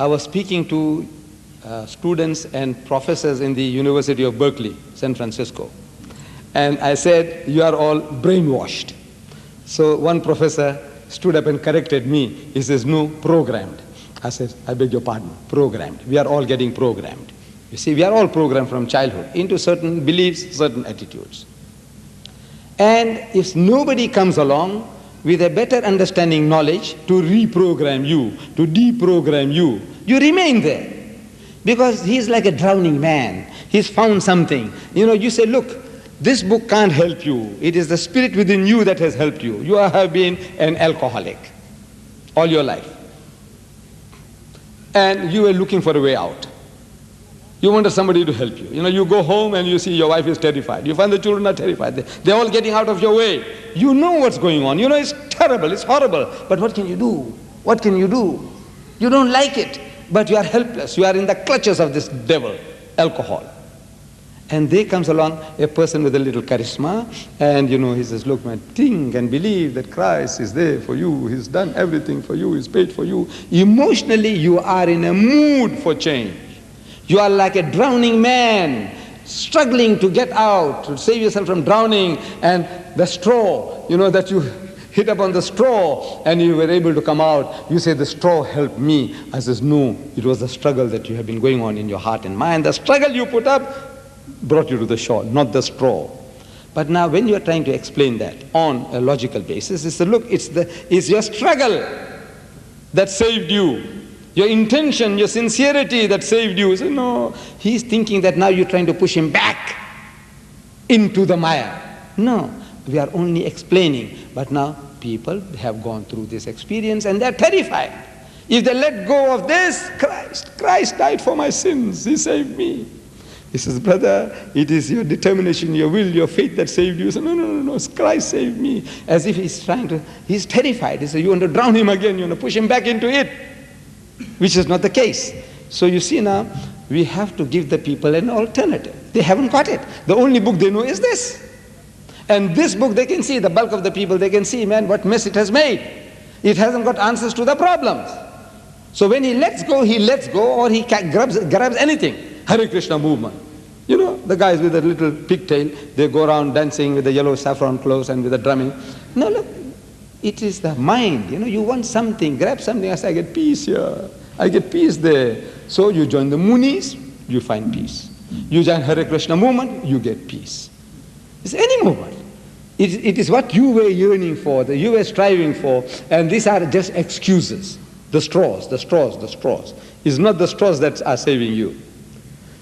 I was speaking to students and professors in the University of Berkeley, San Francisco. And I said, you are all brainwashed. So one professor stood up and corrected me. He says, no, programmed. I said, I beg your pardon, programmed. We are all getting programmed. You see, we are all programmed from childhood into certain beliefs, certain attitudes. And if nobody comes along with a better understanding knowledge to reprogram you, to deprogram you, you remain there. Because he's like a drowning man. He's found something. You know, you say, look, this book can't help you. It is the spirit within you that has helped you. You have been an alcoholic all your life. And you were looking for a way out. You wanted somebody to help you. You know, you go home and you see your wife is terrified. You find the children are terrified. They're all getting out of your way. You know what's going on. You know it's terrible, it's horrible. But what can you do? What can you do? You don't like it, but you are helpless. You are in the clutches of this devil, alcohol. And there comes along a person with a little charisma, and you know, he says, look man, think and believe that Christ is there for you. He's done everything for you. He's paid for you. Emotionally, you are in a mood for change. You are like a drowning man, struggling to get out, to save yourself from drowning, and the straw, you know, that you hit upon the straw and you were able to come out. You say, the straw helped me. I says, no, it was the struggle that you have been going on in your heart and mind. The struggle you put up brought you to the shore, not the straw. But now when you are trying to explain that on a logical basis, it's look, it's your struggle that saved you. Your intention, your sincerity that saved you. So no, he's thinking that now you're trying to push him back into the mire. No, we are only explaining. But now people have gone through this experience and they're terrified. If they let go of this, Christ died for my sins. He saved me. He says, brother, it is your determination, your will, your faith that saved you. He says, no, Christ saved me. As if he's terrified. He says, you want to drown him again, you want to push him back into it. Which is not the case. So you see now, we have to give the people an alternative. They haven't got it. The only book they know is this. And this book they can see, the bulk of the people, they can see, man, what mess it has made. It hasn't got answers to the problems. So when he lets go or he grabs anything. Hare Krishna movement. You know, the guys with the little pigtail, they go around dancing with the yellow saffron clothes and with the drumming. No, look. It is the mind, you know, you want something, grab something, I say, I get peace here, I get peace there. So you join the Munis, you find peace. You join Hare Krishna movement, you get peace. It's any movement. It is what you were yearning for, that you were striving for, and these are just excuses. The straws. It's not the straws that are saving you.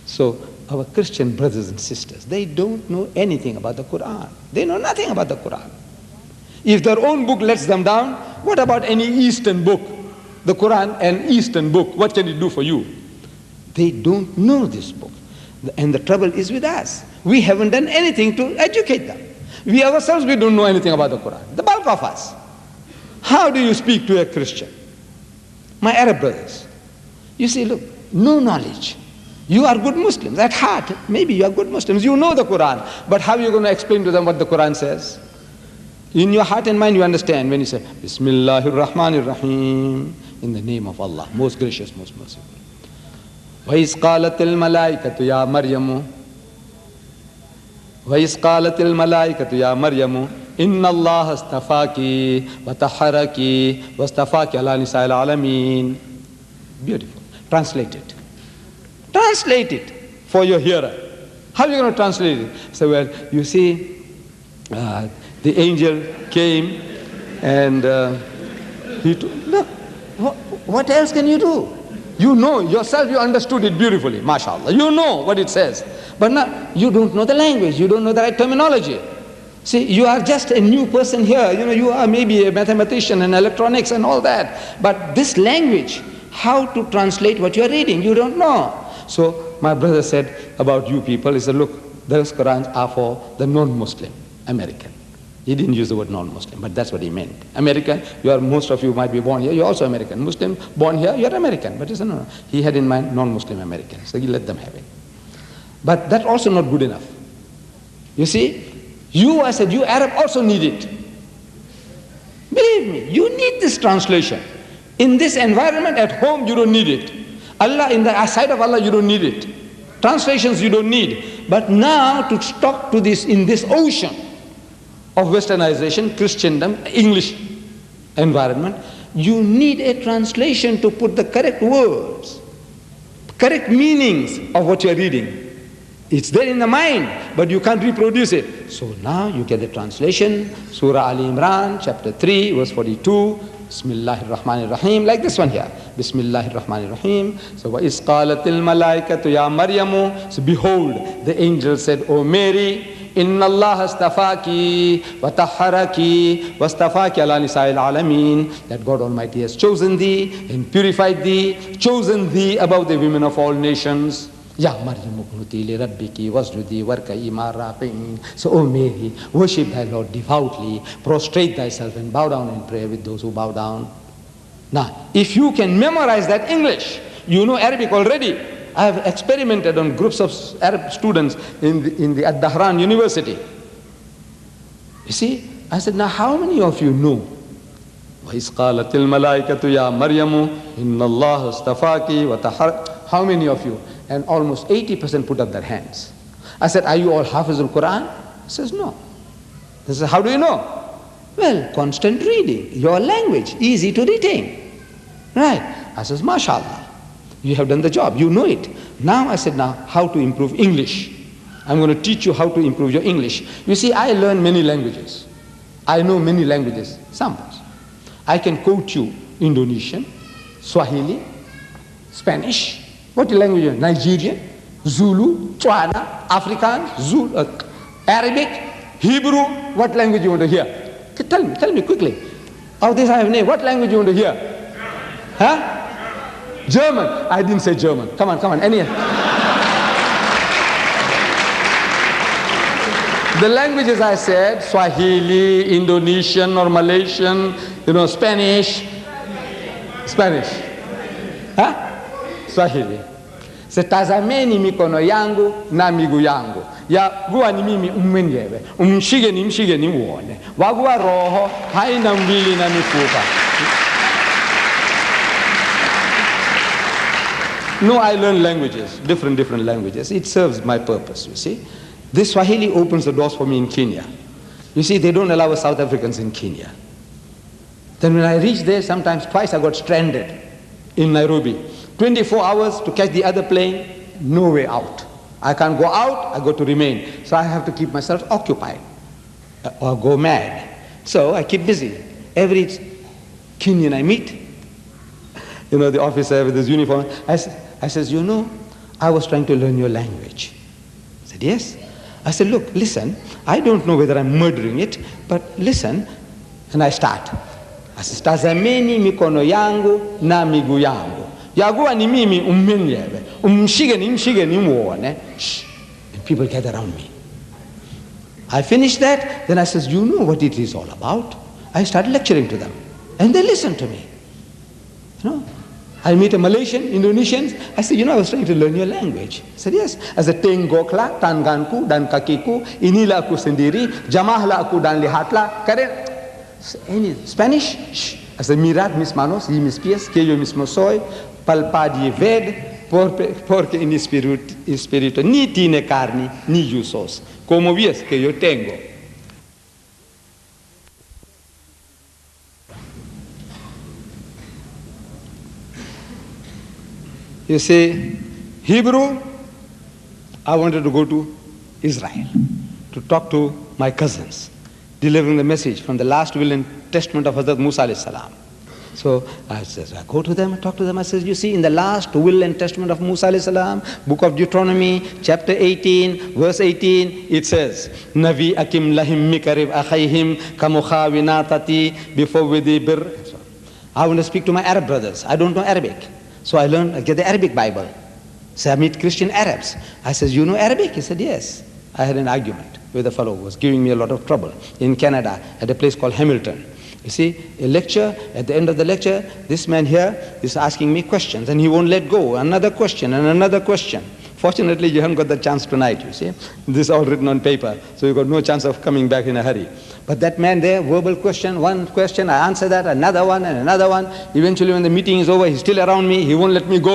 So our Christian brothers and sisters, they don't know anything about the Quran. They know nothing about the Quran. If their own book lets them down, what about any Eastern book? The Quran, an Eastern book, what can it do for you? They don't know this book. And the trouble is with us. We haven't done anything to educate them. We ourselves, we don't know anything about the Quran. The bulk of us. How do you speak to a Christian? My Arab brothers. You see, look, no knowledge. You are good Muslims. At heart, maybe you are good Muslims. You know the Quran. But how are you going to explain to them what the Quran says? In your heart and mind you understand when you say, Bismillahir Rahmanir Rahim, in the name of Allah, most gracious, most merciful. وَإِذْ قَالَتِ الْمَلَائِكَةُ يَا مَرْيَمُ وَإِذْ قَالَتِ الْمَلَائِكَةُ يَا مَرْيَمُ إِنَّ اللَّهَ اسْتَفَاكِ وَطَهَّرَكِ وَاسْتَفَاكِ عَلَى نِسَاءِ الْعَالَمِينَ. Beautiful. Translate it. Translate it for your hearer. How are you going to translate it? So, well, you see, the angel came and he told, look, what else can you do? You know yourself, you understood it beautifully, mashallah. You know what it says. But now, you don't know the language, you don't know the right terminology. See, you are just a new person here. You know, you are maybe a mathematician and electronics and all that. But this language, how to translate what you are reading, you don't know. So my brother said about you people, he said, look, those Qurans are for the non-Muslim, American. He didn't use the word non-Muslim, but that's what he meant. American, most of you might be born here, you're also American. Muslim, born here, you're American. But he said, no. He had in mind non-Muslim Americans, so he let them have it. But that's also not good enough. You see, you, I said, you Arab also need it. Believe me, you need this translation. In this environment at home, you don't need it. Allah, in the sight of Allah, you don't need it. Translations you don't need. But now to talk to this, in this ocean of westernization, Christendom, English environment, you need a translation to put the correct words, correct meanings of what you're reading. It's there in the mind, but you can't reproduce it. So now you get the translation, Surah Ali Imran, chapter 3, verse 42, Bismillahir Rahmanir Rahim, like this one here. Bismillahir Rahmanir Rahim. So, وَإِذْ قَالَتِ الْمَلَائِكَةُ يَا مَرْيَمُ. So behold, the angel said, O Mary, إِنَّ اللَّهَ اسْتَفَاكِ وَطَهَّرَكِ وَاسْتَفَاكِ عَلَى نِسَاءِ الْعَالَمِينَ. That God Almighty has chosen thee and purified thee, chosen thee above the women of all nations. Ya Maryam uqnuti li rabbiki wasjudi warka'i ma'a raki'in. So, O Mary, worship thy Lord devoutly, prostrate thyself and bow down in prayer with those who bow down. Now, if you can memorize that English, you know Arabic already. I have experimented on groups of Arab students in the at Dahran University. You see, I said, now how many of you know? وَإِذْ قَالَتِ الْمَلَائِكَةُ يَا مَرْيَمُ إِنَّ اللَّهَ اسْتَفَاكِ وَطَهَّرَكِ. How many of you? And almost 80% put up their hands. I said, are you all Hafizul Quran? He says, no. He says, how do you know? Well, constant reading, your language, easy to retain. Right. I says, mashallah, you have done the job, you know it. Now I said, now how to improve English? I'm going to teach you how to improve your English. You see, I learn many languages. I know many languages, samples. I can quote you Indonesian, Swahili, Spanish. What language you know? Nigerian, Zulu, Tswana, Afrikaans, Zulu, Arabic, Hebrew. What language you want to hear? Tell me quickly. Of this I have name. What language you want to hear? Huh? German. I didn't say German. Come on. Any. The languages I said, Swahili, Indonesian or Malaysian, Spanish. Huh? Swahili. Se tazameni mikono yangu na miguu yangu. Yaguwa ni mimi mwenyewe. Mshige ni muone. Waguwa roho haina mwili na mifupa. No, I learn languages, different languages. It serves my purpose, you see. This Swahili opens the doors for me in Kenya. You see, they don't allow South Africans in Kenya. Then when I reached there, sometimes twice I got stranded in Nairobi. 24 hours to catch the other plane, no way out. I can't go out, I got to remain. So I have to keep myself occupied or go mad. So I keep busy. Every Kenyan I meet, the officer with his uniform, I says, I was trying to learn your language. I said, yes. I said, look, listen, I don't know whether I'm murdering it, but listen, and I start. I said, tazameni mikono yangu na miguu yangu. Yaguwa ni mimi mwenyewe. Mshige ni muone. Shh. And people gather around me. I finished that, then I says, you know what it is all about? I started lecturing to them. And they listened to me. I meet a Malaysian, Indonesians. I said, I was trying to learn your language. I said, yes. I said, tenggoklah tanganku dan kakiku, inilah aku sendiri, jamahlah aku dan lihatlah. Any Spanish? Shh. I said, mirad mis manos y mis pies, que yo mismo soy, palpad y ved, porque en espíritu ni tiene carne ni huesos, como ves que yo tengo. You see, Hebrew, I wanted to go to Israel to talk to my cousins, delivering the message from the last will and testament of Hazrat Musa alayhi salam. So I go to them, talk to them. I says, you see, in the last will and testament of Musa alayhi salam, book of Deuteronomy, chapter 18, verse 18, it says, Navi akim lahim mikarib akhayhim kamukhawinatati before with bir. I want to speak to my Arab brothers. I don't know Arabic. So I get the Arabic Bible. So I meet Christian Arabs. I says, you know Arabic? He said, yes. I had an argument with a fellow who was giving me a lot of trouble in Canada at a place called Hamilton. You see, a lecture, at the end of the lecture, this man here is asking me questions and he won't let go. Another question and another question. Fortunately, you haven't got the chance tonight, you see. This is all written on paper, so you've got no chance of coming back in a hurry. But that man there, verbal question, one question, I answer that, another one and another one. Eventually when the meeting is over, he's still around me, he won't let me go.